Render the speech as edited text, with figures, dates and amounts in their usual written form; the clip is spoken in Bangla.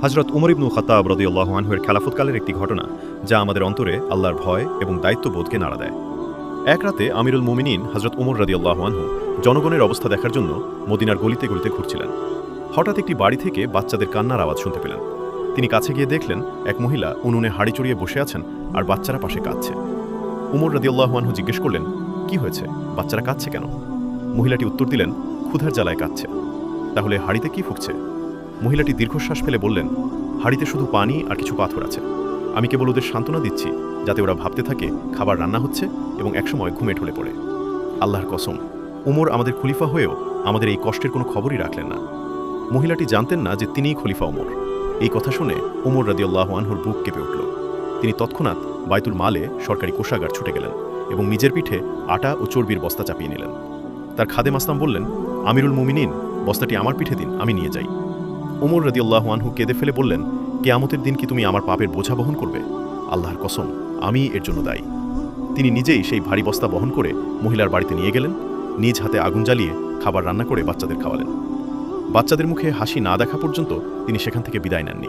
হযরত উমর ইবনুল খাত্তাব রাদিয়াল্লাহু আনহু-এর খেলাফতকালের একটি ঘটনা যা আমাদের অন্তরে আল্লাহর ভয় এবং দায়িত্ববোধকে নাড়া দেয়। এক রাতে আমিরুল মুমিনিন হযরত উমর রাদিয়াল্লাহু আনহু জনগণের অবস্থা দেখার জন্য মদিনার গলিতে গলিতে ঘুরছিলেন। হঠাৎ একটি বাড়ি থেকে বাচ্চাদের কান্নার আওয়াজ শুনতে পেলেন। তিনি কাছে গিয়ে দেখলেন এক মহিলা উনুনে হাঁড়ি চড়িয়ে বসে আছেন আর বাচ্চারা পাশে কাঁদছে। উমর রাদিয়াল্লাহু আনহু জিজ্ঞেস করলেন, কি হয়েছে, বাচ্চারা কাঁদছে কেন? মহিলাটি উত্তর দিলেন, ক্ষুধার জ্বালায় কাঁদছে। তাহলে হাঁড়িতে কি ফুটছে? মহিলাটি দীর্ঘশ্বাস ফেলে বললেন, হাঁড়িতে শুধু পানি আর কিছু পাথর আছে। আমি কেবল ওদের সান্ত্বনা দিচ্ছি যাতে ওরা ভাবতে থাকে খাবার রান্না হচ্ছে এবং একসময় ঘুমে ঢলে পড়ে। আল্লাহর কসম, উমর আমাদের খলিফা হয়েও আমাদের এই কষ্টের কোনো খবরই রাখলেন না। মহিলাটি জানতেন না যে তিনিই খলিফা উমর। এই কথা শুনে উমর রাদিয়াল্লাহু আনহুর বুক কেঁপে উঠল। তিনি তৎক্ষণাৎ বাইতুল মালে সরকারি কোষাগার ছুটে গেলেন এবং নিজের পিঠে আটা ও চর্বির বস্তা চাপিয়ে নিলেন। তার খাদেম আসলাম বললেন, আমিরুল মুমিনিন, বস্তাটি আমার পিঠে দিন, আমি নিয়ে যাই। উমর রাদিয়াল্লাহু আনহু কেঁদে ফেলে বললেন, কিয়ামতের দিন কি তুমি আমার পাপের বোঝা বহন করবে? আল্লাহর কসম, আমি এর জন্য দায়ী। তিনি নিজেই সেই ভারী বস্তা বহন করে মহিলার বাড়িতে নিয়ে গেলেন, নিজ হাতে আগুন জ্বালিয়ে খাবার রান্না করে বাচ্চাদের খাওয়ালেন। বাচ্চাদের মুখে হাসি না দেখা পর্যন্ত তিনি সেখান থেকে বিদায় নেননি।